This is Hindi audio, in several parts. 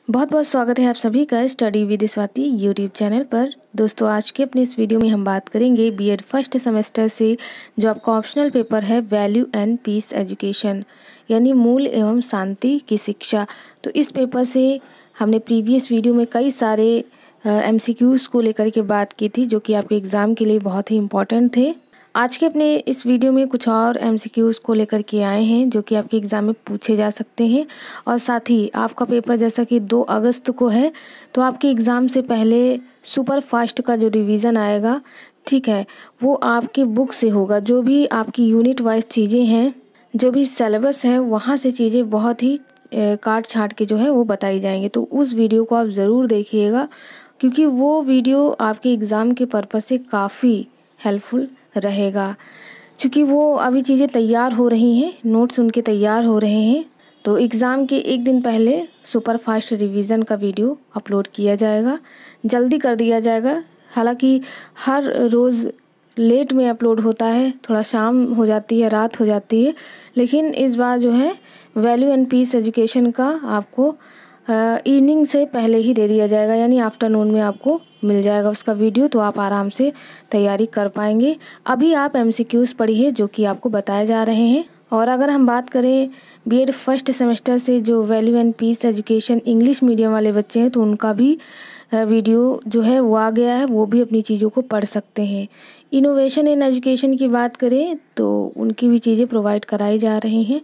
बहुत बहुत स्वागत है आप सभी का study with Swati YouTube channel पर। दोस्तों, आज के अपने इस वीडियो में हम बात करेंगे बीएड फर्स्ट सेमेस्टर से जो आपका ऑप्शनल पेपर है वैल्यू एंड पीस एजुकेशन, यानी मूल एवं शांति की शिक्षा। तो इस पेपर से हमने प्रीवियस वीडियो में कई सारे एमसीक्यूज़ को लेकर के बात की थी जो कि आपके एग्ज़ाम के लिए बहुत ही इम्पॉर्टेंट थे। आज के अपने इस वीडियो में कुछ और एमसीक्यूज़ को लेकर के आए हैं जो कि आपके एग्ज़ाम में पूछे जा सकते हैं। और साथ ही आपका पेपर जैसा कि 2 अगस्त को है, तो आपके एग्ज़ाम से पहले सुपर फास्ट का जो रिवीजन आएगा, ठीक है, वो आपकी बुक से होगा। जो भी आपकी यूनिट वाइज चीज़ें हैं, जो भी सिलेबस है, वहाँ से चीज़ें बहुत ही काट छाँट के जो है वो बताई जाएंगी। तो उस वीडियो को आप ज़रूर देखिएगा क्योंकि वो वीडियो आपके एग्ज़ाम के पर्पज़ से काफ़ी हेल्पफुल रहेगा। क्योंकि वो अभी चीज़ें तैयार हो रही हैं, नोट्स उनके तैयार हो रहे हैं, तो एग्ज़ाम के एक दिन पहले सुपर फास्ट रिवीजन का वीडियो अपलोड किया जाएगा, जल्दी कर दिया जाएगा। हालांकि हर रोज़ लेट में अपलोड होता है, थोड़ा शाम हो जाती है, रात हो जाती है, लेकिन इस बार जो है वैल्यू एंड पीस एजुकेशन का आपको इवनिंग से पहले ही दे दिया जाएगा, यानी आफ्टरनून में आपको मिल जाएगा उसका वीडियो, तो आप आराम से तैयारी कर पाएंगे। अभी आप एमसीक्यूज़ पढ़िए जो कि आपको बताए जा रहे हैं। और अगर हम बात करें बीएड फर्स्ट सेमेस्टर से जो value and peace education English medium वाले बच्चे हैं, तो उनका भी वीडियो जो है वो आ गया है, वो भी अपनी चीज़ों को पढ़ सकते हैं। इनोवेशन इन एजुकेशन की बात करें तो उनकी भी चीज़ें प्रोवाइड कराई जा रही हैं।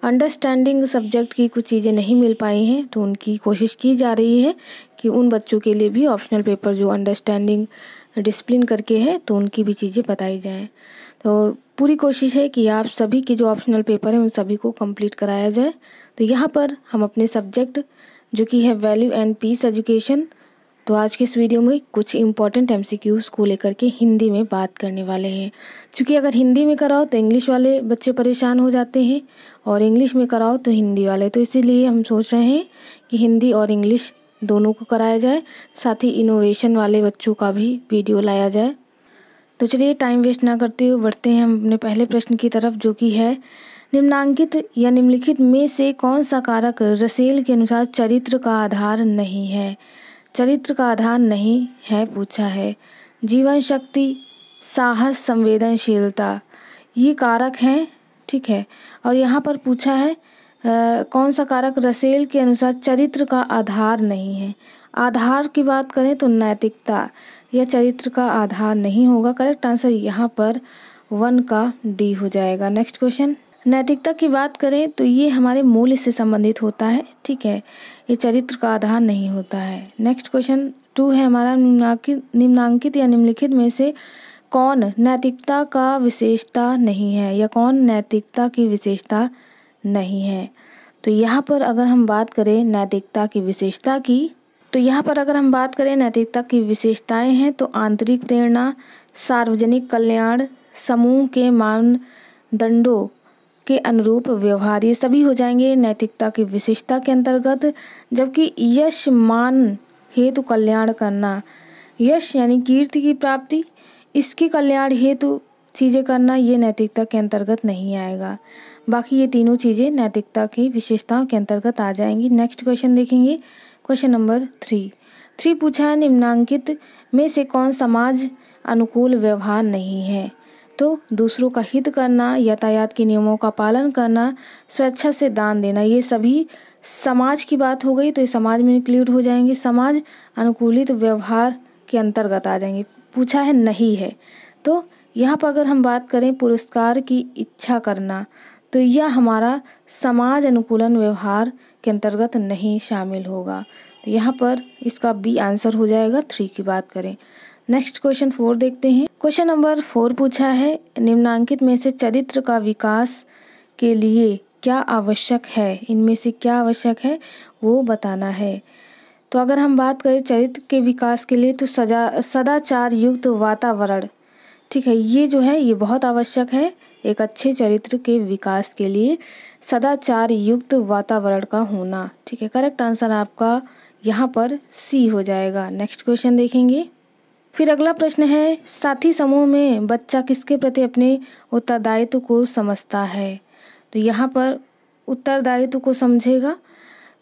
अंडरस्टैंडिंग सब्जेक्ट की कुछ चीज़ें नहीं मिल पाई हैं, तो उनकी कोशिश की जा रही है कि उन बच्चों के लिए भी ऑप्शनल पेपर जो अंडरस्टैंडिंग डिसिप्लिन करके है, तो उनकी भी चीज़ें बताई जाएँ। तो पूरी कोशिश है कि आप सभी के जो ऑप्शनल पेपर हैं उन सभी को कंप्लीट कराया जाए। तो यहाँ पर हम अपने सब्जेक्ट जो कि है वैल्यू एंड पीस एजुकेशन, तो आज के इस वीडियो में कुछ इम्पॉर्टेंट एमसीक्यूज़ को लेकर के हिंदी में बात करने वाले हैं। क्योंकि अगर हिंदी में कराओ तो इंग्लिश वाले बच्चे परेशान हो जाते हैं और इंग्लिश में कराओ तो हिंदी वाले, तो इसीलिए हम सोच रहे हैं कि हिंदी और इंग्लिश दोनों को कराया जाए, साथ ही इनोवेशन वाले बच्चों का भी वीडियो लाया जाए। तो चलिए टाइम वेस्ट ना करते हुए बढ़ते हैं हम अपने पहले प्रश्न की तरफ, जो कि है निम्नांकित या निम्नलिखित में से कौन सा कारक रसेल के अनुसार चरित्र का आधार नहीं है। चरित्र का आधार नहीं है पूछा है। जीवन शक्ति, साहस, संवेदनशीलता, ये कारक हैं, ठीक है। और यहाँ पर पूछा है कौन सा कारक रसेल के अनुसार चरित्र का आधार नहीं है। आधार की बात करें तो नैतिकता या चरित्र का आधार नहीं होगा। करेक्ट आंसर यहाँ पर 1 का डी हो जाएगा। नेक्स्ट क्वेश्चन, नैतिकता की बात करें तो ये हमारे मूल्य से संबंधित होता है, ठीक है, ये चरित्र का आधार नहीं होता है। नेक्स्ट क्वेश्चन 2 है हमारा, निम्नांकित या निम्नलिखित में से कौन नैतिकता का विशेषता नहीं है, या कौन नैतिकता की विशेषता नहीं है। तो यहाँ पर अगर हम बात करें नैतिकता की विशेषता की, तो यहाँ पर अगर हम बात करें नैतिकता की विशेषताएं हैं तो आंतरिक प्रेरणा, सार्वजनिक कल्याण, समूह के मानदंडों के अनुरूप व्यवहार, ये सभी हो जाएंगे नैतिकता की विशेषता के अंतर्गत। जबकि यश, मान हेतु कल्याण करना, यश यानी कीर्ति की प्राप्ति, इसके कल्याण हेतु चीज़ें करना, ये नैतिकता के अंतर्गत नहीं आएगा। बाकी ये तीनों चीज़ें नैतिकता की विशेषताओं के अंतर्गत आ जाएंगी। नेक्स्ट क्वेश्चन देखेंगे, क्वेश्चन नंबर 3 पूछा है निम्नांकित में से कौन समाज अनुकूल व्यवहार नहीं है। तो दूसरों का हित करना, यातायात के नियमों का पालन करना, स्वेच्छा से दान देना, ये सभी समाज की बात हो गई, तो ये समाज में इंक्लूड हो जाएंगे, समाज अनुकूलित व्यवहार के अंतर्गत आ जाएंगे। पूछा है नहीं है, तो यहाँ पर अगर हम बात करें पुरस्कार की इच्छा करना, तो यह हमारा समाज अनुकूलन व्यवहार के अंतर्गत नहीं शामिल होगा। तो यहाँ पर इसका बी आंसर हो जाएगा 3 की बात करें। नेक्स्ट क्वेश्चन 4 देखते हैं। क्वेश्चन नंबर 4 पूछा है निम्नांकित में से चरित्र का विकास के लिए क्या आवश्यक है, इनमें से क्या आवश्यक है वो बताना है। तो अगर हम बात करें चरित्र के विकास के लिए तो सदाचार युक्त वातावरण, ठीक है, ये जो है ये बहुत आवश्यक है। एक अच्छे चरित्र के विकास के लिए सदाचार युक्त वातावरण का होना, ठीक है। करेक्ट आंसर आपका यहाँ पर सी हो जाएगा। नेक्स्ट क्वेश्चन देखेंगे। फिर अगला प्रश्न है, साथी समूह में बच्चा किसके प्रति अपने उत्तरदायित्व को समझता है। तो यहाँ पर उत्तरदायित्व को समझेगा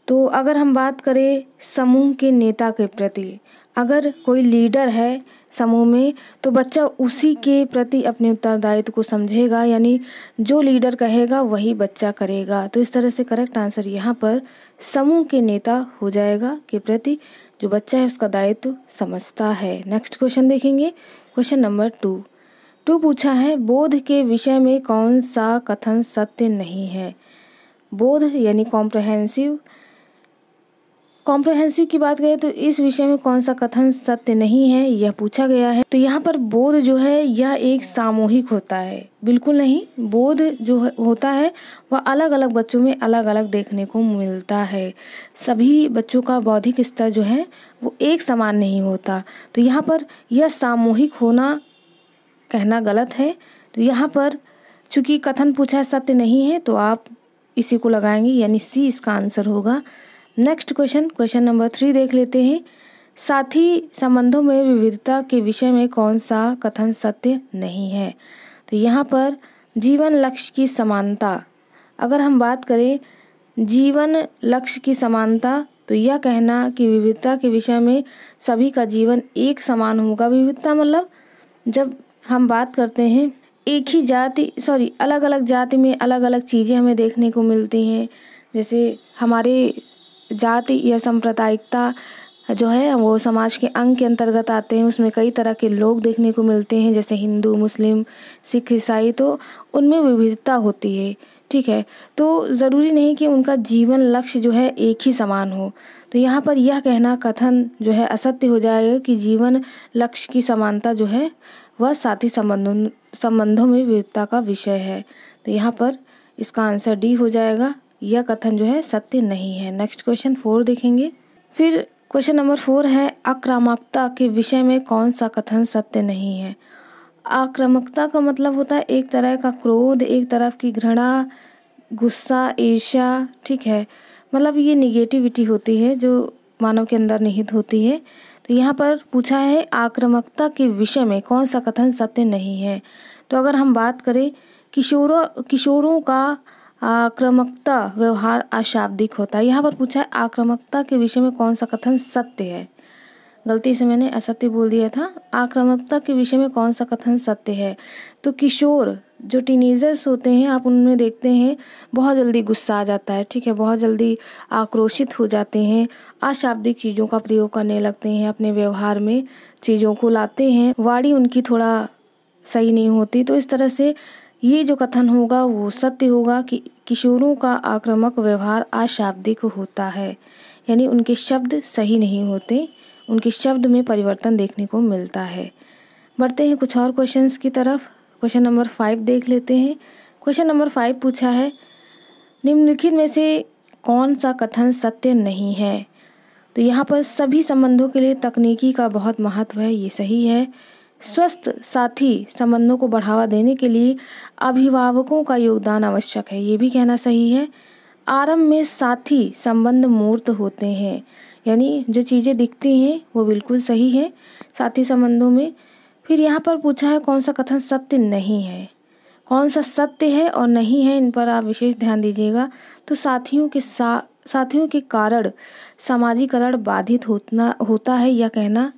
तो अगर हम बात करें समूह के नेता के प्रति, अगर कोई लीडर है समूह में तो बच्चा उसी के प्रति अपने उत्तरदायित्व को समझेगा, यानी जो लीडर कहेगा वही बच्चा करेगा। तो इस तरह से करेक्ट आंसर यहाँ पर समूह के नेता हो जाएगा, के प्रति जो बच्चा है उसका दायित्व समझता है। नेक्स्ट क्वेश्चन देखेंगे, क्वेश्चन नंबर 2 पूछा है बोध के विषय में कौन सा कथन सत्य नहीं है। बोध यानी कॉम्प्रहेंसिव की बात करें तो इस विषय में कौन सा कथन सत्य नहीं है, यह पूछा गया है। तो यहाँ पर बोध जो है यह एक सामूहिक होता है, बिल्कुल नहीं। बोध जो होता है वह अलग अलग बच्चों में अलग अलग देखने को मिलता है। सभी बच्चों का बौद्धिक स्तर जो है वो एक समान नहीं होता। तो यहाँ पर यह सामूहिक होना कहना गलत है। तो यहाँ पर चूंकि कथन पूछा है सत्य नहीं है तो आप इसी को लगाएंगे, यानी सी इसका आंसर होगा। नेक्स्ट क्वेश्चन नंबर 3 देख लेते हैं। साथी संबंधों में विविधता के विषय में कौन सा कथन सत्य नहीं है। तो यहाँ पर जीवन लक्ष्य की समानता, अगर हम बात करें जीवन लक्ष्य की समानता तो यह कहना कि विविधता के विषय में सभी का जीवन एक समान होगा। विविधता मतलब जब हम बात करते हैं एक ही अलग अलग जाति में अलग अलग चीज़ें हमें देखने को मिलती हैं। जैसे हमारे जाति या सांप्रदायिकता जो है वो समाज के अंग के अंतर्गत आते हैं, उसमें कई तरह के लोग देखने को मिलते हैं, जैसे हिंदू, मुस्लिम, सिख, ईसाई, तो उनमें विविधता होती है, ठीक है। तो ज़रूरी नहीं कि उनका जीवन लक्ष्य जो है एक ही समान हो। तो यहाँ पर यह कहना कथन जो है असत्य हो जाएगा कि जीवन लक्ष्य की समानता जो है वह साथी संबंधों में विविधता का विषय है। तो यहाँ पर इसका आंसर डी हो जाएगा, यह कथन जो है सत्य नहीं है। नेक्स्ट क्वेश्चन 4 देखेंगे। फिर क्वेश्चन नंबर 4 है आक्रामकता के विषय में कौन सा कथन सत्य नहीं है। आक्रामकता का मतलब होता है एक तरह का क्रोध, एक तरफ की घृणा, गुस्सा, ईर्ष्या, ठीक है। मतलब ये निगेटिविटी होती है जो मानव के अंदर निहित होती है। तो यहाँ पर पूछा है आक्रामकता के विषय में कौन सा कथन सत्य नहीं है। तो अगर हम बात करें किशोरों का आक्रामकता व्यवहार अशाब्दिक होता है। यहाँ पर पूछा है आक्रामकता के विषय में कौन सा कथन सत्य है। गलती से मैंने असत्य बोल दिया था। आक्रामकता के विषय में कौन सा कथन सत्य है। तो किशोर जो टीनेजर्स होते हैं आप उनमें देखते हैं बहुत जल्दी गुस्सा आ जाता है, ठीक है, बहुत जल्दी आक्रोशित हो जाते हैं, अशाब्दिक चीज़ों का प्रयोग करने लगते हैं, अपने व्यवहार में चीज़ों को लाते हैं, वाणी उनकी थोड़ा सही नहीं होती। तो इस तरह से ये जो कथन होगा वो सत्य होगा कि किशोरों का आक्रामक व्यवहार अशाब्दिक होता है, यानी उनके शब्द सही नहीं होते, उनके शब्द में परिवर्तन देखने को मिलता है। बढ़ते हैं कुछ और क्वेश्चंस की तरफ। क्वेश्चन नंबर 5 देख लेते हैं। क्वेश्चन नंबर 5 पूछा है निम्नलिखित में से कौन सा कथन सत्य नहीं है। तो यहाँ पर सभी संबंधों के लिए तकनीकी का बहुत महत्व है, ये सही है। स्वस्थ साथी संबंधों को बढ़ावा देने के लिए अभिभावकों का योगदान आवश्यक है, ये भी कहना सही है। आरंभ में साथी संबंध मूर्त होते हैं, यानी जो चीज़ें दिखती हैं वो बिल्कुल सही है साथी संबंधों में। फिर यहाँ पर पूछा है कौन सा कथन सत्य नहीं है। कौन सा सत्य है और नहीं है इन पर आप विशेष ध्यान दीजिएगा। तो साथियों के कारण सामाजिकरण बाधित होता है, यह कहना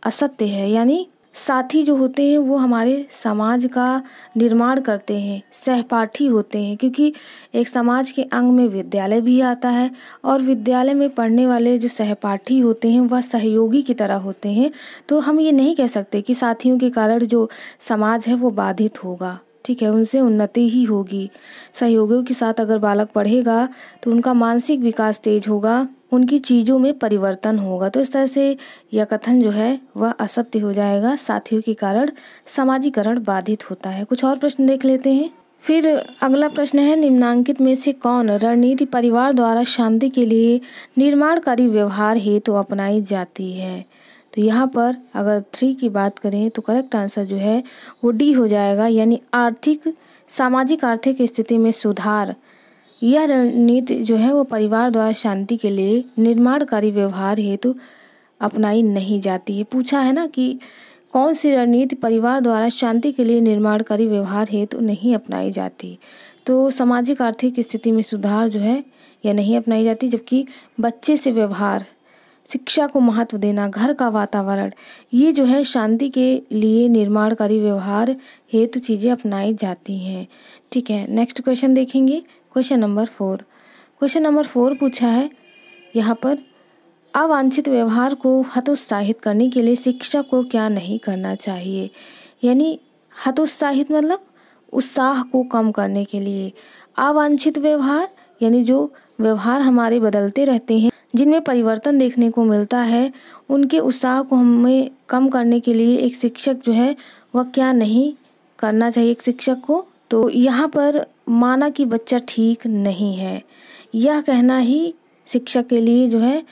असत्य है। यानी साथी जो होते हैं वो हमारे समाज का निर्माण करते हैं, सहपाठी होते हैं, क्योंकि एक समाज के अंग में विद्यालय भी आता है और विद्यालय में पढ़ने वाले जो सहपाठी होते हैं वह सहयोगी की तरह होते हैं। तो हम ये नहीं कह सकते कि साथियों के कारण जो समाज है वो बाधित होगा, ठीक है, उनसे उन्नति ही होगी। सहयोगियों के साथ अगर बालक पढ़ेगा तो उनका मानसिक विकास तेज होगा, उनकी चीज़ों में परिवर्तन होगा। तो इस तरह से यह कथन जो है वह असत्य हो जाएगा, साथियों के कारण सामाजिकरण बाधित होता है। कुछ और प्रश्न देख लेते हैं। फिर अगला प्रश्न है निम्नांकित में से कौन रणनीति परिवार द्वारा शांति के लिए निर्माणकारी व्यवहार हेतु अपनाई जाती है। तो यहाँ पर अगर 3 की बात करें तो करेक्ट आंसर जो है वो डी हो जाएगा, यानी सामाजिक आर्थिक स्थिति में सुधार। यह रणनीति जो है वो परिवार द्वारा शांति के लिए निर्माणकारी व्यवहार हेतु अपनाई नहीं जाती है। पूछा है ना कि कौन सी रणनीति परिवार द्वारा शांति के लिए निर्माणकारी व्यवहार हेतु नहीं अपनाई जाती। तो सामाजिक आर्थिक स्थिति में सुधार जो है यह नहीं अपनाई जाती, जबकि बच्चे से व्यवहार, शिक्षा को महत्व देना, घर का वातावरण, ये जो है शांति के लिए निर्माणकारी व्यवहार हेतु चीज़ें अपनाई जाती हैं। ठीक है, नेक्स्ट क्वेश्चन देखेंगे, क्वेश्चन नंबर 4। क्वेश्चन नंबर 4 पूछा है यहाँ पर, अवांछित व्यवहार को हतोत्साहित करने के लिए शिक्षक को क्या नहीं करना चाहिए। यानी हतोत्साहित मतलब उत्साह को कम करने के लिए। अवांछित व्यवहार यानी जो व्यवहार हमारे बदलते रहते हैं, जिनमें परिवर्तन देखने को मिलता है, उनके उत्साह को हमें कम करने के लिए एक शिक्षक जो है वह क्या नहीं करना चाहिए एक शिक्षक को। तो यहाँ पर माना कि बच्चा ठीक नहीं है, यह कहना ही शिक्षक के लिए जो है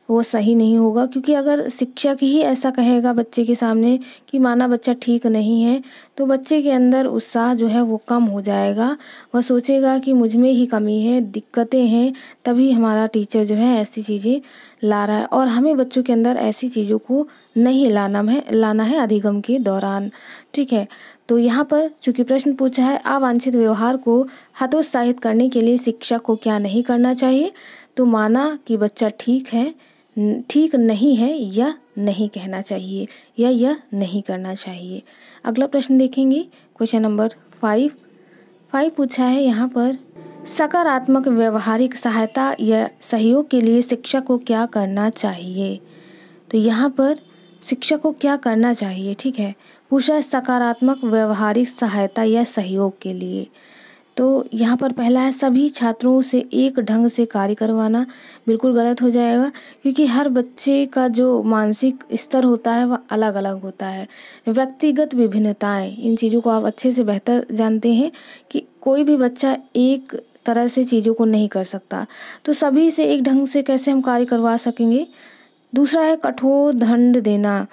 वो सही नहीं होगा, क्योंकि अगर शिक्षक ही ऐसा कहेगा बच्चे के सामने कि माना बच्चा ठीक नहीं है, तो बच्चे के अंदर उत्साह जो है वो कम हो जाएगा। वह सोचेगा कि मुझ में ही कमी है, दिक्कतें हैं, तभी हमारा टीचर जो है ऐसी चीज़ें ला रहा है, और हमें बच्चों के अंदर ऐसी चीज़ों को नहीं लाना है अधिगम के दौरान। ठीक है, तो यहाँ पर चूंकि प्रश्न पूछा है अवांछित व्यवहार को हतोत्साहित करने के लिए शिक्षक को क्या नहीं करना चाहिए, तो माना कि बच्चा ठीक नहीं है या नहीं कहना चाहिए, या यह नहीं करना चाहिए। अगला प्रश्न देखेंगे, क्वेश्चन नंबर 5 पूछा है यहाँ पर, सकारात्मक व्यवहारिक सहायता या सहयोग के लिए शिक्षक को क्या करना चाहिए। तो यहाँ पर शिक्षक को क्या करना चाहिए, ठीक है, पूछा है सकारात्मक व्यवहारिक सहायता या सहयोग के लिए। तो यहाँ पर पहला है सभी छात्रों से एक ढंग से कार्य करवाना। बिल्कुल गलत हो जाएगा, क्योंकि हर बच्चे का जो मानसिक स्तर होता है वह अलग अलग होता है। व्यक्तिगत विभिन्नताएं, इन चीज़ों को आप अच्छे से बेहतर जानते हैं कि कोई भी बच्चा एक तरह से चीज़ों को नहीं कर सकता, तो सभी से एक ढंग से कैसे हम कार्य करवा सकेंगे। दूसरा है कठोर दंड देना।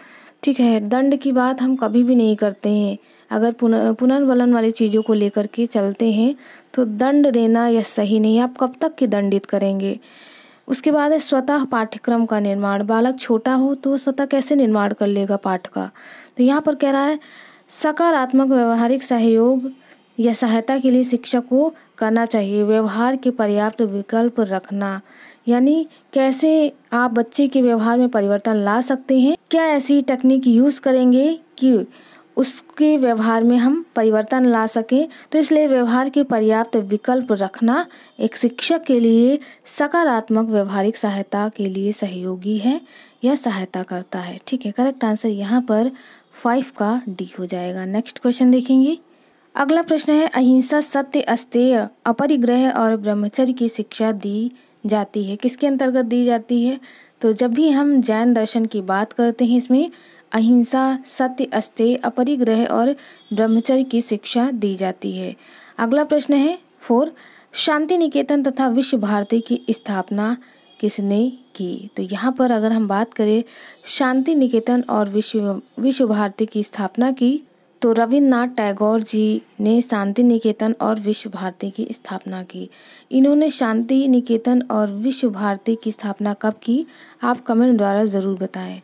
ठीक है, दंड की बात हम कभी भी नहीं करते हैं। अगर पुनर्बलन वाली चीज़ों को लेकर के चलते हैं तो दंड देना यह सही नहीं है, आप कब तक की दंडित करेंगे। उसके बाद है स्वतः पाठ्यक्रम का निर्माण। बालक छोटा हो तो स्वतः कैसे निर्माण कर लेगा पाठ का। तो यहाँ पर कह रहा है सकारात्मक व्यवहारिक सहयोग या सहायता के लिए शिक्षक को करना चाहिए व्यवहार के पर्याप्त विकल्प रखना। यानी कैसे आप बच्चे के व्यवहार में परिवर्तन ला सकते हैं, क्या ऐसी तकनीक यूज़ करेंगे कि उसके व्यवहार में हम परिवर्तन ला सकें। तो इसलिए व्यवहार के पर्याप्त विकल्प रखना एक शिक्षक के लिए सकारात्मक व्यवहारिक सहायता के लिए सहयोगी है या सहायता करता है। ठीक है, करेक्ट आंसर यहाँ पर 5 का डी हो जाएगा। नेक्स्ट क्वेश्चन देखेंगे। अगला प्रश्न है अहिंसा, सत्य, अस्तेय, अपरिग्रह और ब्रह्मचर्य की शिक्षा दी जाती है। किसके अंतर्गत दी जाती है। तो जब भी हम जैन दर्शन की बात करते हैं, इसमें अहिंसा, सत्य, अस्तेय, अपरिग्रह और ब्रह्मचर्य की शिक्षा दी जाती है। अगला प्रश्न है 4, शांति निकेतन तथा विश्व भारती की स्थापना किसने की। तो यहाँ पर अगर हम बात करें शांति निकेतन और विश्व भारती की स्थापना की, तो रविन्द्रनाथ टैगोर जी ने शांति निकेतन और विश्व भारती की स्थापना की। इन्होंने शांति निकेतन और विश्व भारती की स्थापना कब की, आप कमेंट द्वारा ज़रूर बताएं।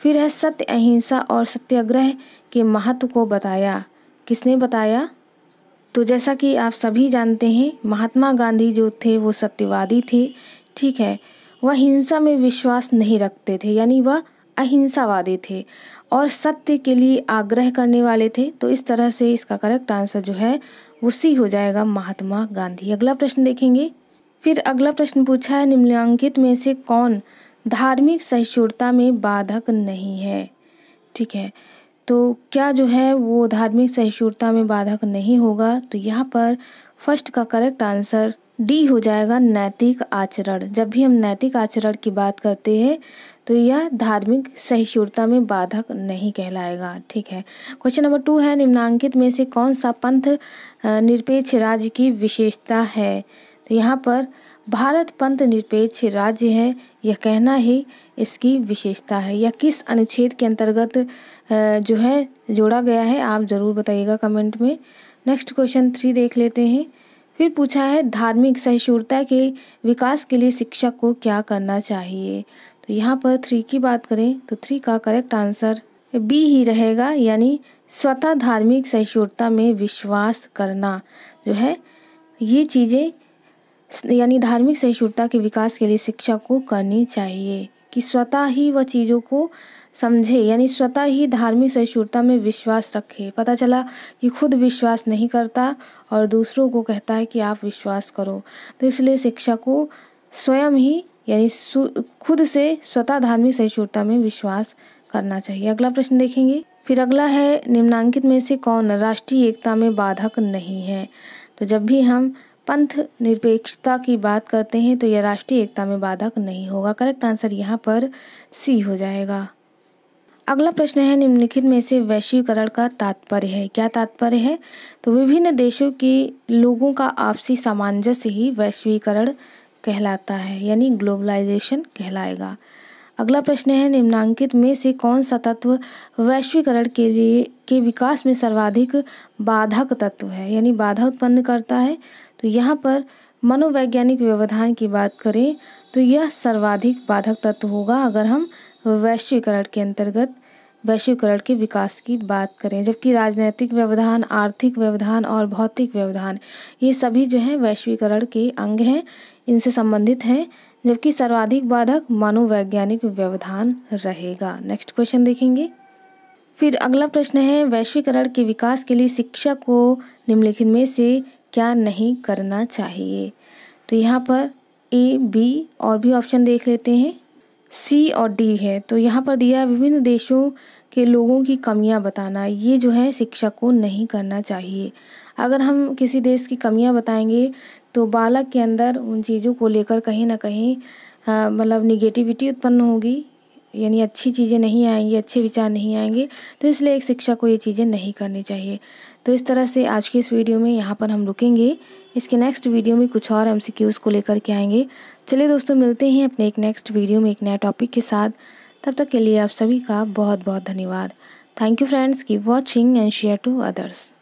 फिर है सत्य, अहिंसा और सत्याग्रह के महत्व को बताया। किसने बताया। तो जैसा कि आप सभी जानते हैं महात्मा गांधी जो थे वो सत्यवादी थे। ठीक है, वह हिंसा में विश्वास नहीं रखते थे, यानी वह अहिंसावादी थे और सत्य के लिए आग्रह करने वाले थे। तो इस तरह से इसका करेक्ट आंसर जो है वो सी हो जाएगा, महात्मा गांधी। अगला प्रश्न देखेंगे। फिर अगला प्रश्न पूछा है निम्नलिखित में से कौन धार्मिक सहिष्णुता में बाधक नहीं है। ठीक है, तो क्या जो है वो धार्मिक सहिष्णुता में बाधक नहीं होगा। तो यहाँ पर फर्स्ट का करेक्ट आंसर डी हो जाएगा, नैतिक आचरण। जब भी हम नैतिक आचरण की बात करते हैं तो यह धार्मिक सहिष्णुता में बाधक नहीं कहलाएगा। ठीक है, क्वेश्चन नंबर 2 है निम्नांकित में से कौन सा पंथ निरपेक्ष राज्य की विशेषता है। तो यहाँ पर भारत पंथ निरपेक्ष राज्य है, यह कहना ही इसकी विशेषता है। यह किस अनुच्छेद के अंतर्गत जो है जोड़ा गया है, आप ज़रूर बताइएगा कमेंट में। नेक्स्ट क्वेश्चन 3 देख लेते हैं। फिर पूछा है धार्मिक सहिष्णुता के विकास के लिए शिक्षक को क्या करना चाहिए। तो यहाँ पर 3 की बात करें तो 3 का करेक्ट आंसर बी ही रहेगा, यानी स्वतः धार्मिक सहिष्णुता में विश्वास करना जो है ये चीज़ें यानी धार्मिक सहिष्णुता के विकास के लिए शिक्षा को करनी चाहिए कि स्वतः ही वह चीज़ों को समझे, यानी स्वतः ही धार्मिक सहिष्णुता में विश्वास रखे। पता चला कि खुद विश्वास नहीं करता और दूसरों को कहता है कि आप विश्वास करो, तो इसलिए शिक्षा को स्वयं ही यानी खुद से स्वतः धार्मिक सहिष्णुता में विश्वास करना चाहिए। अगला प्रश्न देखेंगे। फिर अगला है, निम्नलिखित में से कौन राष्ट्रीय एकता में बाधक नहीं है? तो जब भी हम पंथ निरपेक्षता की बात करते हैं तो यह राष्ट्रीय एकता में बाधक नहीं होगा। करेक्ट आंसर यहाँ पर सी हो जाएगा। अगला प्रश्न है, निम्नलिखित में से वैश्वीकरण का तात्पर्य है? क्या तात्पर्य है? तो विभिन्न देशों के लोगों का आपसी सामंजस्य ही वैश्वीकरण कहलाता है, यानी ग्लोबलाइजेशन कहलाएगा। अगला प्रश्न है, निम्नांकित में से कौन सा तत्व वैश्वीकरण के विकास में सर्वाधिक बाधक तत्व है, यानी बाधा उत्पन्न करता है? तो यहाँ पर मनोवैज्ञानिक व्यवधान की बात करें तो यह सर्वाधिक बाधक तत्व होगा अगर हम वैश्वीकरण के अंतर्गत वैश्वीकरण के विकास की बात करें। जबकि राजनीतिक व्यवधान, आर्थिक व्यवधान और भौतिक व्यवधान ये सभी जो है वैश्वीकरण के अंग हैं, इनसे संबंधित हैं। जबकि सर्वाधिक बाधक मनोवैज्ञानिक व्यवधान रहेगा। नेक्स्ट क्वेश्चन देखेंगे। फिर अगला प्रश्न है, वैश्वीकरण के विकास के लिए शिक्षा को निम्नलिखित में से क्या नहीं करना चाहिए? तो यहाँ पर ए, बी और भी ऑप्शन देख लेते हैं। सी और डी है। तो यहाँ पर दिया विभिन्न देशों के लोगों की कमियां बताना, ये जो है शिक्षा को नहीं करना चाहिए। अगर हम किसी देश की कमियां बताएंगे तो बालक के अंदर उन चीज़ों को लेकर कहीं ना कहीं मतलब निगेटिविटी उत्पन्न होगी, यानी अच्छी चीज़ें नहीं आएंगी, अच्छे विचार नहीं आएंगे। तो इसलिए एक शिक्षा को ये चीज़ें नहीं करनी चाहिए। तो इस तरह से आज की इस वीडियो में यहाँ पर हम रुकेंगे। इसके नेक्स्ट वीडियो में कुछ और MCQs को लेकर के आएंगे। चलिए दोस्तों, मिलते हैं अपने एक नेक्स्ट वीडियो में एक नया टॉपिक के साथ। तब तक के लिए आप सभी का बहुत बहुत धन्यवाद। Thank you friends, keep watching and share to others.